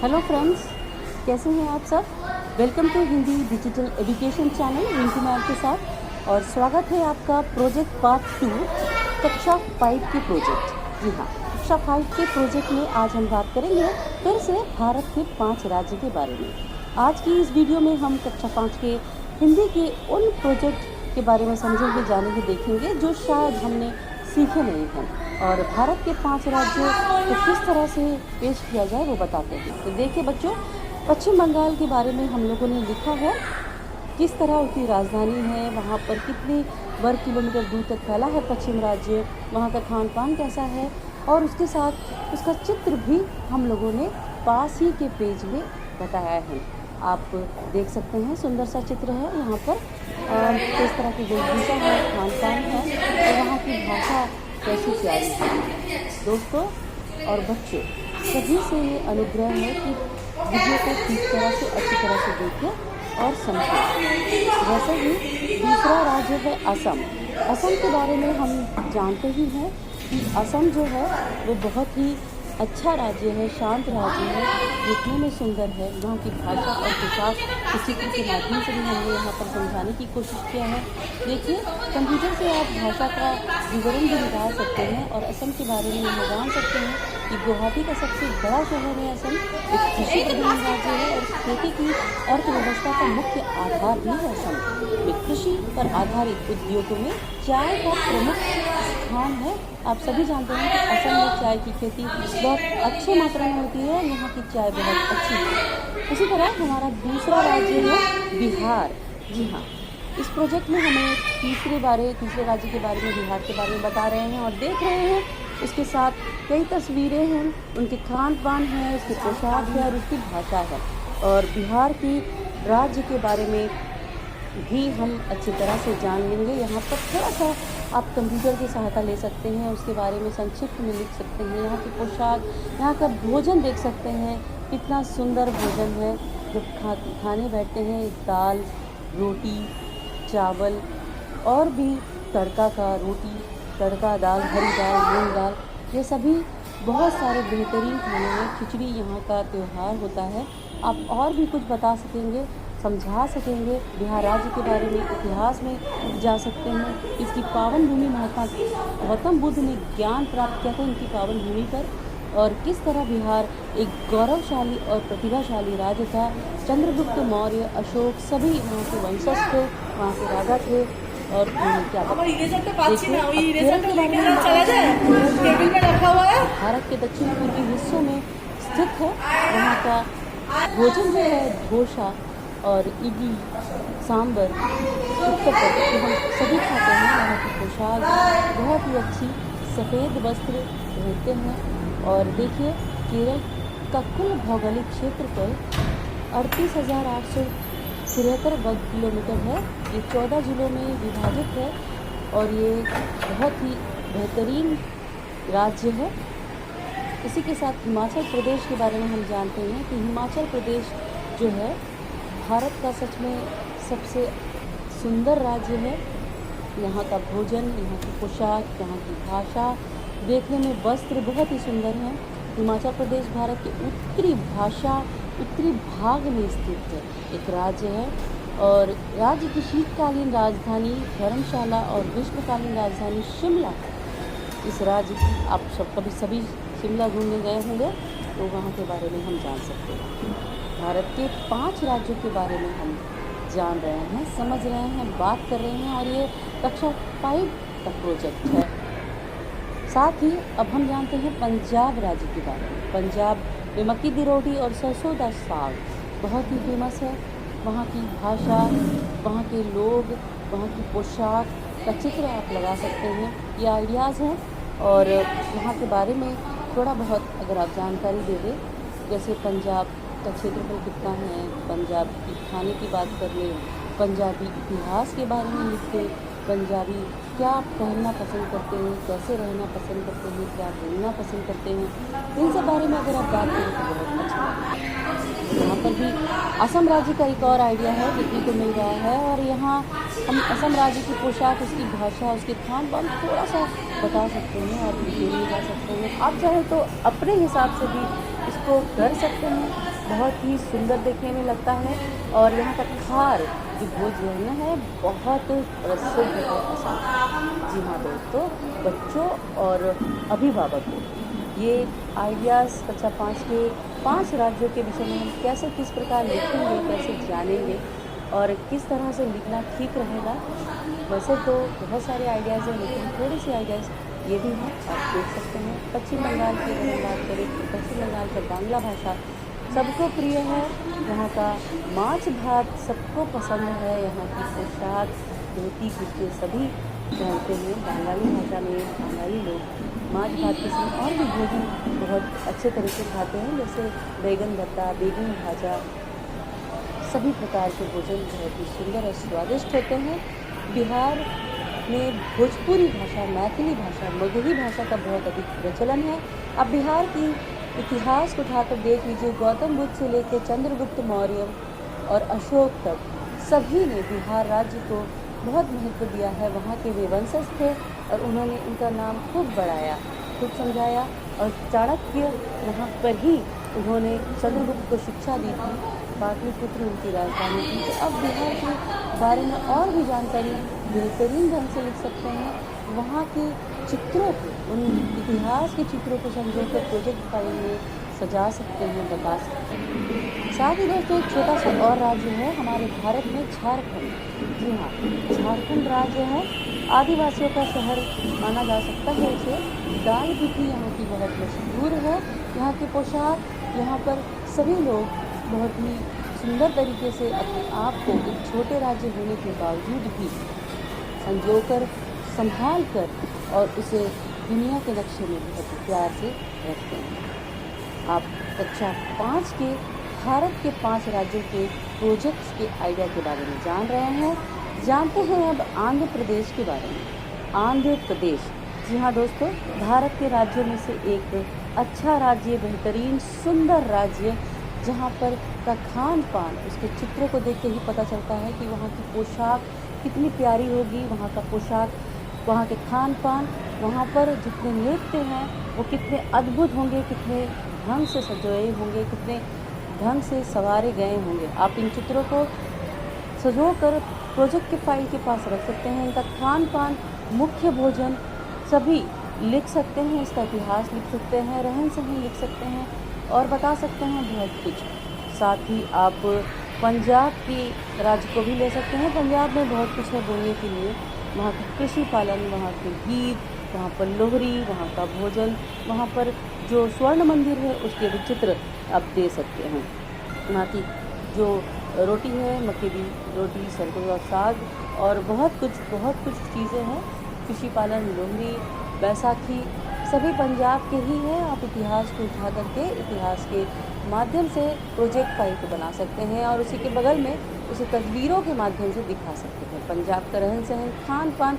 Hello friends, कैसे हैं आप सब। Welcome to Hindi digital education channel Rinku ma'am के साथ। और स्वागत है आपका प्रोजेक्ट पार्ट 2 कक्षा 5 के प्रोजेक्ट। जी हाँ, कक्षा 5 के प्रोजेक्ट में आज हम बात करेंगे फिर से भारत के 5 राज्य के बारे में। आज की इस वीडियो में हम कक्षा 5 के हिंदी के उन प्रोजेक्ट के बारे में समझेंगे, जानेंगे, देखेंगे जो शायद हमने सीखे नहीं हैं, और भारत के 5 राज्यों को किस तरह से पेश किया जाए वो बताते हैं। तो देखिए बच्चों, पश्चिम बंगाल के बारे में हम लोगों ने लिखा है, किस तरह उसकी राजधानी है, वहाँ पर कितने वर्ग किलोमीटर दूर तक फैला है पश्चिम राज्य, वहाँ का खान पान कैसा है, और उसके साथ उसका चित्र भी हम लोगों ने पास ही के पेज में बताया है। आप देख सकते हैं, सुंदर सा चित्र है यहाँ पर। किस तरह की वेशभूषा है, खान पान है, और वहाँ की भाषा कैसी प्यारी है। दोस्तों और बच्चों, सभी से ये अनुग्रह है कि वीडियो को ठीक तरह से, अच्छी तरह से देखें और समझें। वैसे ही दूसरा राज्य है असम। असम के बारे में हम जानते ही हैं कि असम जो है वो बहुत ही अच्छा राज्य है, शांत राज्य है, देखने में सुंदर है। वहाँ की भाषा और पोशाक के चित्र के माध्यम से भी हमने यहाँ पर समझाने की कोशिश किया है। देखिए, कंप्यूटर से आप भाषा का विवरण भी निकाल सकते हैं और असम के बारे में हम जान सकते हैं कि गुवाहाटी का सबसे बड़ा शहर है असम, एक कृषि प्रधान राज्य है और खेती की अर्थव्यवस्था का मुख्य आधार भी है असम में। कृषि पर आधारित उद्योगों में चाय का प्रमुख स्थान है। आप सभी जानते हैं कि असम में चाय की खेती बहुत अच्छी मात्रा में होती है, यहाँ की चाय बहुत अच्छी है। इसी तरह हमारा दूसरा राज्य है बिहार। जी हाँ, इस प्रोजेक्ट में हमें तीसरे राज्य के बारे में, बिहार के बारे में बता रहे हैं और देख रहे हैं। इसके साथ कई तस्वीरें हैं, उनके खान पान है, उसकी पोशाक है और उसकी भाषा है। और बिहार की राज्य के बारे में भी हम अच्छी तरह से जान लेंगे। यहाँ पर थोड़ा सा आप कंप्यूटर की सहायता ले सकते हैं, उसके बारे में संक्षिप्त में लिख सकते हैं। यहाँ की पोशाक, यहाँ का भोजन देख सकते हैं, कितना सुंदर भोजन है। जब खाने बैठते हैं, दाल, रोटी, चावल और भी तड़का का रोटी, तड़का दाल, हरी दाल, मूंग दाल, ये सभी बहुत सारे बेहतरीन खाने हैं। खिचड़ी यहाँ का त्यौहार होता है। आप और भी कुछ बता सकेंगे, समझा सकेंगे, बिहार राज्य के बारे में, इतिहास में जा सकते हैं। इसकी पावन भूमि, महात्मा गौतम बुद्ध ने ज्ञान प्राप्त किया था इनकी पावन भूमि पर, और किस तरह बिहार एक गौरवशाली और प्रतिभाशाली राज्य था। चंद्रगुप्त मौर्य, अशोक, सभी वहाँ के वंशज थे, वहाँ के राजा थे। और क्या भारत के दक्षिण पूर्वी हिस्सों में स्थित है। वहाँ का भोजन जो है डोसा और इडली, सांबर, उत्तपम जो हम सभी खाते हैं। वहाँ की पोशाक बहुत ही अच्छी, सफ़ेद वस्त्र पहनते हैं। और देखिए, केरल का कुल भौगोलिक क्षेत्रफल 38,873 वर्ग किलोमीटर है। ये 14 जिलों में विभाजित है और ये बहुत ही बेहतरीन राज्य है। इसी के साथ हिमाचल प्रदेश के बारे में हम जानते हैं कि हिमाचल प्रदेश जो है भारत का सच में सबसे सुंदर राज्य है। यहाँ का भोजन, यहाँ की पोशाक, यहाँ की भाषा, देखने में वस्त्र बहुत ही सुंदर हैं। हिमाचल प्रदेश भारत के उत्तरी भाग में स्थित है, एक राज्य है। और राज्य की शीतकालीन राजधानी धर्मशाला और ग्रीष्मकालीन राजधानी शिमला है। इस राज्य की आप सभी शिमला घूमने गए होंगे तो वहाँ के बारे में हम जान सकते हैं। भारत के 5 राज्यों के बारे में हम जान रहे हैं, समझ रहे हैं, बात कर रहे हैं, और ये कक्षा 5 का प्रोजेक्ट है। साथ ही अब हम जानते हैं पंजाब राज्य के बारे में। पंजाब में मक्की दी रोटी और सरसों का साग बहुत ही फेमस है। वहाँ की भाषा, वहाँ के लोग, वहाँ की पोशाक का चित्र आप लगा सकते हैं। ये आइडियाज़ हैं, और वहाँ के बारे में थोड़ा बहुत अगर आप जानकारी दे दें, जैसे पंजाब का क्षेत्रफल कितना है, पंजाब की खाने की बात कर लें, पंजाबी इतिहास के बारे में लिख दें, पंजाबी क्या पहनना पसंद करते हैं, कैसे रहना पसंद करते हैं, क्या बोलना पसंद करते हैं, इन सब बारे में अगर आप बात करें तो बहुत अच्छा है। यहाँ पर भी असम राज्य का एक और आइडिया है देखने को मिल रहा है, और यहाँ हम असम राज्य की पोशाक, उसकी भाषा, उसके खान पान थोड़ा सा बता सकते हैं और डिटेल में जा सकते हैं। आप चाहें तो अपने हिसाब से भी इस इसको कर सकते हैं। बहुत ही सुंदर देखने में लगता है और यहाँ का खार जो भोजन है बहुत प्रसिद्ध है असम। जी हाँ दोस्तों, बच्चों और अभिभावकों ये आइडियाज़ कक्षा 5 के 5 राज्यों के विषय में हम कैसे किस प्रकार लिखेंगे, कैसे जानेंगे और किस तरह से लिखना ठीक रहेगा। वैसे तो बहुत सारे आइडियाज़ हैं, लेकिन थोड़ी सी आइडियाज़ ये भी हैं, आप देख सकते हैं। पश्चिम बंगाल की अगर हम बात करें तो पश्चिम बंगाल का बांग्ला भाषा सबको प्रिय है। यहाँ का माछ भात सबको पसंद है। यहाँ की पोशाक धोती कुर्ते सभी पहनते हैं। बंगाली भाषा में बंगाली लोग माछ भात के साथ और भी भोजन बहुत अच्छे तरीके से खाते हैं, जैसे बैगन भरता, बेगन भाजा, सभी प्रकार के भोजन बहुत ही सुंदर और स्वादिष्ट होते हैं। बिहार में भोजपुरी भाषा, मैथिली भाषा, मगही भाषा का बहुत अधिक प्रचलन है। अब बिहार की इतिहास को उठाकर देख लीजिए, गौतम बुद्ध से लेकर चंद्रगुप्त मौर्य और अशोक तक सभी ने बिहार राज्य को बहुत महत्व दिया है। वहाँ के वे वंशज थे और उन्होंने उनका नाम खूब बढ़ाया, खूब समझाया और चाणक्य वहाँ पर ही उन्होंने चंद्रगुप्त को शिक्षा दी थी। पाटलिपुत्र उनकी राजधानी थी। तो अब बिहार के बारे में और भी जानकारी बेहतरीन ढंग से लिख सकते हैं। वहाँ के चित्रों को, उन इतिहास के चित्रों को संजोकर प्रोजेक्ट फाइल में सजा सकते हैं, बता सकते हैं। साथ ही दोस्तों एक छोटा सा और राज्य है हमारे भारत में, झारखंड। जी हाँ, झारखंड राज्य है, आदिवासियों का शहर माना जा सकता है इसे। दाल बाटी यहाँ की बहुत मशहूर है। यहाँ की पोशाक, यहाँ पर सभी लोग बहुत ही सुंदर तरीके से अपने आप को एक छोटे राज्य होने के बावजूद भी संजोकर, संभाल कर और उसे दुनिया के नक्शे में बहुत प्यार से रखते हैं। आप कक्षा 5 के भारत के 5 राज्यों के प्रोजेक्ट्स के आइडिया के बारे में जान रहे हैं। जानते हैं अब आंध्र प्रदेश के बारे में। आंध्र प्रदेश, जी हाँ दोस्तों, भारत के राज्यों में से एक अच्छा राज्य, बेहतरीन सुंदर राज्य, जहाँ पर का खान पान, उसके चित्रों को देख के ही पता चलता है कि वहाँ की पोशाक कितनी प्यारी होगी। वहाँ का पोशाक, वहाँ के खान पान, वहाँ पर जितने नृत्य हैं वो कितने अद्भुत होंगे, कितने ढंग से सजाए होंगे, कितने ढंग से संवारे गए होंगे। आप इन चित्रों को सजोकर प्रोजेक्ट के फाइल के पास रख सकते हैं। इनका खान पान, मुख्य भोजन सभी लिख सकते हैं। इसका इतिहास लिख सकते हैं, रहन सहन लिख सकते हैं और बता सकते हैं बहुत कुछ। साथ ही आप पंजाब की राज्य को भी ले सकते हैं। पंजाब में बहुत कुछ है बोलने के लिए। वहाँ का कृषि पालन, वहाँ के गीत, वहाँ पर लोहरी, वहाँ का भोजन, वहाँ पर जो स्वर्ण मंदिर है उसके भी चित्र आप दे सकते हैं। वहाँ की जो रोटी है, मक्के की रोटी, सरसों का साग और बहुत कुछ चीज़ें हैं। कृषि पालन, लोहरी, बैसाखी सभी पंजाब के ही हैं। आप इतिहास को उठा करके इतिहास के माध्यम से प्रोजेक्ट फाइल को बना सकते हैं और उसी के बगल में उसे तस्वीरों के माध्यम से दिखा सकते हैं। पंजाब का रहन सहन, खान पान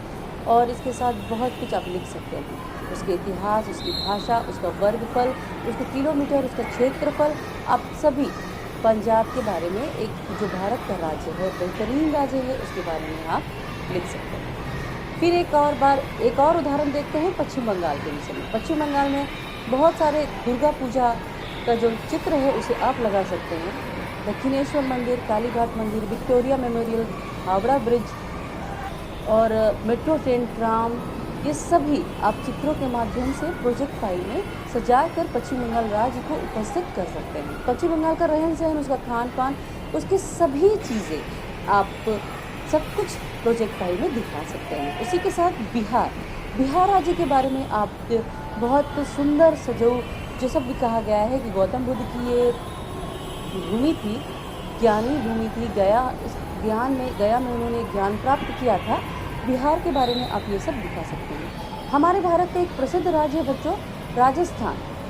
और इसके साथ बहुत कुछ आप लिख सकते हैं। उसके इतिहास, उसकी भाषा, उसका वर्गफल, उसके किलोमीटर, उसका क्षेत्रफल, आप सभी पंजाब के बारे में, एक जो भारत का राज्य है, बेहतरीन राज्य है, उसके बारे में आप लिख सकते हैं। फिर एक और उदाहरण देखते हैं पश्चिम बंगाल के विषय में। पश्चिम बंगाल में बहुत सारे दुर्गा पूजा का जो चित्र है उसे आप लगा सकते हैं। दक्षिणेश्वर मंदिर, कालीघाट मंदिर, विक्टोरिया मेमोरियल, हावड़ा ब्रिज और मेट्रो ट्रेन, ट्राम, ये सभी आप चित्रों के माध्यम से प्रोजेक्ट फाइल में सजाकर पश्चिम बंगाल राज्य को उपस्थित कर सकते हैं। पश्चिम बंगाल का रहन सहन, उसका खान पान, उसकी सभी चीज़ें आप सब कुछ प्रोजेक्ट फाइल में दिखा सकते हैं। उसी के साथ बिहार राज्य के बारे में आप बहुत सुंदर सजो, जो सब भी कहा गया है कि गौतम बुद्ध की ये भूमि थी, ज्ञानी भूमि थी। गया में उन्होंने ज्ञान प्राप्त किया था। बिहार के बारे में आप ये सब दिखा सकते हैं। हमारे भारत का एक प्रसिद्ध राज्य है बच्चों,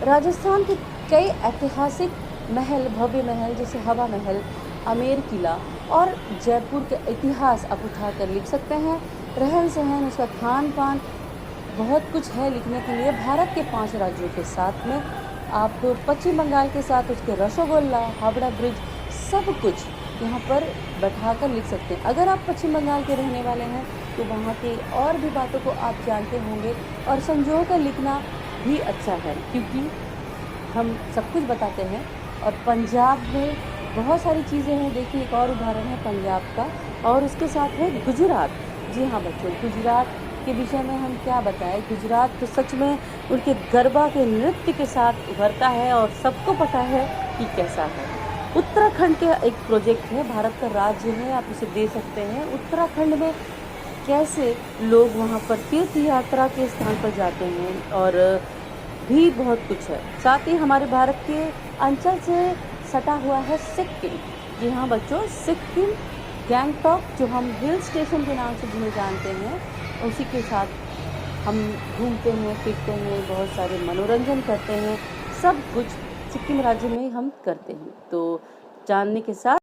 राजस्थान के कई ऐतिहासिक महल, भव्य महल, जैसे हवा महल, आमेर किला और जयपुर का इतिहास आप उठा कर लिख सकते हैं। रहन सहन, उसका खान पान, बहुत कुछ है लिखने के लिए। भारत के 5 राज्यों के साथ में आप पश्चिम बंगाल के साथ उसके रसोगोल्ला, हावड़ा ब्रिज, सब कुछ यहाँ पर बैठा कर लिख सकते हैं। अगर आप पश्चिम बंगाल के रहने वाले हैं तो वहाँ के और भी बातों को आप जानते होंगे और संजो कर लिखना भी अच्छा है, क्योंकि हम सब कुछ बताते हैं। और पंजाब में बहुत सारी चीज़ें हैं। देखिए एक और उदाहरण है पंजाब का, और उसके साथ है गुजरात। जी हाँ बच्चों, गुजरात के विषय में हम क्या बताएं। गुजरात तो सच में उनके गरबा के नृत्य के साथ उभरता है और सबको पता है कि कैसा है। उत्तराखंड के एक प्रोजेक्ट है, भारत का राज्य है, आप इसे दे सकते हैं। उत्तराखंड में कैसे लोग वहाँ पर तीर्थ यात्रा के स्थान पर जाते हैं, और भी बहुत कुछ है। साथ ही हमारे भारत के अंचल से सटा हुआ है सिक्किम। जी हाँ बच्चों, सिक्किम, गैंगटॉक जो हम हिल स्टेशन के नाम से जिन्हें जानते हैं, उसी के साथ हम घूमते हैं, फिरते हैं, बहुत सारे मनोरंजन करते हैं। सब कुछ सिक्किम राज्य में हम करते हैं। तो जानने के साथ